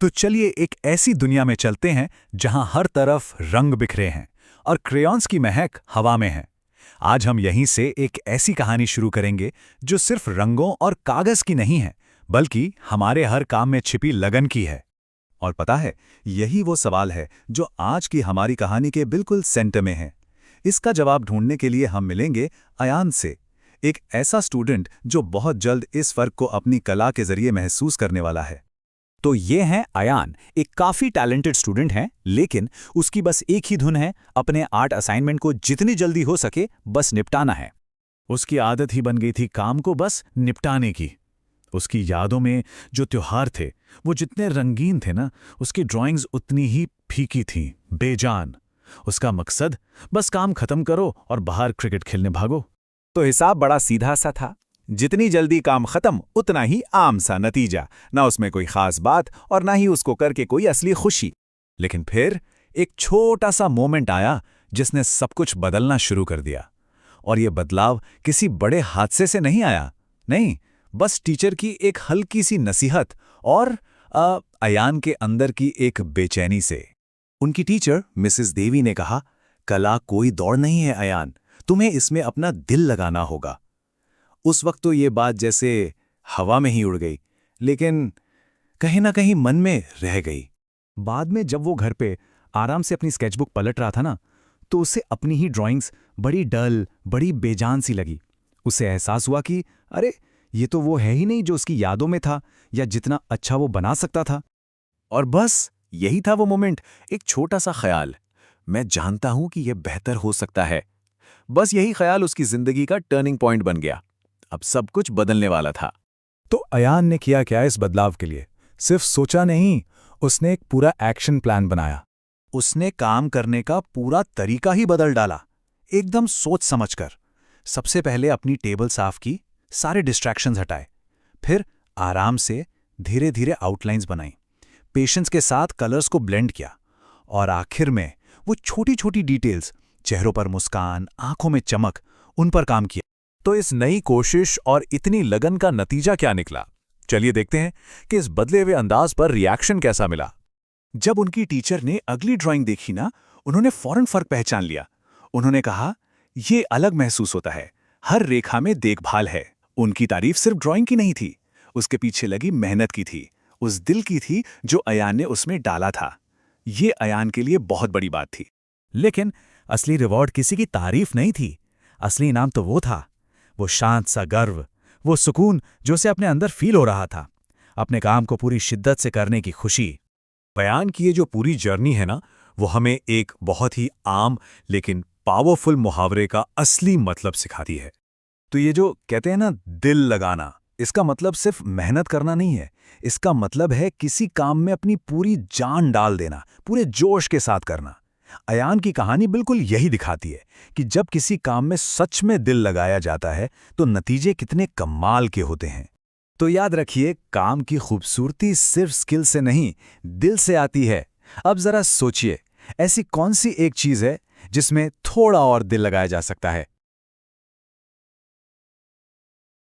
तो चलिए एक ऐसी दुनिया में चलते हैं जहां हर तरफ रंग बिखरे हैं और क्रेयॉन्स की महक हवा में है। आज हम यहीं से एक ऐसी कहानी शुरू करेंगे जो सिर्फ रंगों और कागज की नहीं है, बल्कि हमारे हर काम में छिपी लगन की है। और पता है, यही वो सवाल है जो आज की हमारी कहानी के बिल्कुल सेंटर में है। इसका जवाब ढूंढने के लिए हम मिलेंगे अयान से, एक ऐसा स्टूडेंट जो बहुत जल्द इस फर्क को अपनी कला के जरिए महसूस करने वाला है। तो ये हैं अयान, एक काफी टैलेंटेड स्टूडेंट हैं, लेकिन उसकी बस एक ही धुन है, अपने आर्ट असाइनमेंट को जितनी जल्दी हो सके बस निपटाना है। उसकी आदत ही बन गई थी काम को बस निपटाने की। उसकी यादों में जो त्योहार थे वो जितने रंगीन थे ना, उसकी ड्राइंग्स उतनी ही फीकी थीं, बेजान। उसका मकसद बस काम खत्म करो और बाहर क्रिकेट खेलने भागो। तो हिसाब बड़ा सीधा सा था, जितनी जल्दी काम खत्म उतना ही आम सा नतीजा, ना उसमें कोई खास बात और ना ही उसको करके कोई असली खुशी। लेकिन फिर एक छोटा सा मोमेंट आया जिसने सब कुछ बदलना शुरू कर दिया। और ये बदलाव किसी बड़े हादसे से नहीं आया, नहीं, बस टीचर की एक हल्की सी नसीहत और अयान के अंदर की एक बेचैनी से। उनकी टीचर मिसेस देवी ने कहा, कला कोई दौड़ नहीं है अयान, तुम्हें इसमें अपना दिल लगाना होगा। उस वक्त तो ये बात जैसे हवा में ही उड़ गई, लेकिन कहीं ना कहीं मन में रह गई। बाद में जब वो घर पे आराम से अपनी स्केचबुक पलट रहा था ना, तो उसे अपनी ही ड्राइंग्स बड़ी डल, बड़ी बेजान सी लगी। उसे एहसास हुआ कि अरे, ये तो वो है ही नहीं जो उसकी यादों में था या जितना अच्छा वो बना सकता था। और बस यही था वो मोमेंट, एक छोटा सा ख्याल, मैं जानता हूं कि यह बेहतर हो सकता है। बस यही ख्याल उसकी जिंदगी का टर्निंग पॉइंट बन गया। अब सब कुछ बदलने वाला था। तो अयान ने किया क्या इस बदलाव के लिए? सिर्फ सोचा नहीं, उसने एक पूरा एक्शन प्लान बनाया। उसने काम करने का पूरा तरीका ही बदल डाला, एकदम सोच समझकर। सबसे पहले अपनी टेबल साफ की, सारे डिस्ट्रैक्शंस हटाए। फिर आराम से धीरे धीरे आउटलाइंस बनाई, पेशेंस के साथ कलर्स को ब्लेंड किया। और आखिर में वो छोटी छोटी डिटेल्स, चेहरों पर मुस्कान, आंखों में चमक, उन पर काम किया। तो इस नई कोशिश और इतनी लगन का नतीजा क्या निकला? चलिए देखते हैं कि इस बदले हुए अंदाज पर रिएक्शन कैसा मिला। जब उनकी टीचर ने अगली ड्राइंग देखी ना, उन्होंने फौरन फर्क पहचान लिया। उन्होंने कहा, ये अलग महसूस होता है, हर रेखा में देखभाल है। उनकी तारीफ सिर्फ ड्राइंग की नहीं थी, उसके पीछे लगी मेहनत की थी, उस दिल की थी जो अयान ने उसमें डाला था। ये अयान के लिए बहुत बड़ी बात थी। लेकिन असली रिवॉर्ड किसी की तारीफ नहीं थी। असली इनाम तो वो था, वो शांत सा गर्व, वो सुकून जो उसे अपने अंदर फील हो रहा था, अपने काम को पूरी शिद्दत से करने की खुशी। बयान की ये जो पूरी जर्नी है ना, वो हमें एक बहुत ही आम लेकिन पावरफुल मुहावरे का असली मतलब सिखाती है। तो ये जो कहते हैं ना दिल लगाना, इसका मतलब सिर्फ मेहनत करना नहीं है। इसका मतलब है किसी काम में अपनी पूरी जान डाल देना, पूरे जोश के साथ करना। अयान की कहानी बिल्कुल यही दिखाती है कि जब किसी काम में सच में दिल लगाया जाता है तो नतीजे कितने कमाल के होते हैं। तो याद रखिए, काम की खूबसूरती सिर्फ स्किल से नहीं, दिल से आती है। अब जरा सोचिए, ऐसी कौन सी एक चीज है जिसमें थोड़ा और दिल लगाया जा सकता है?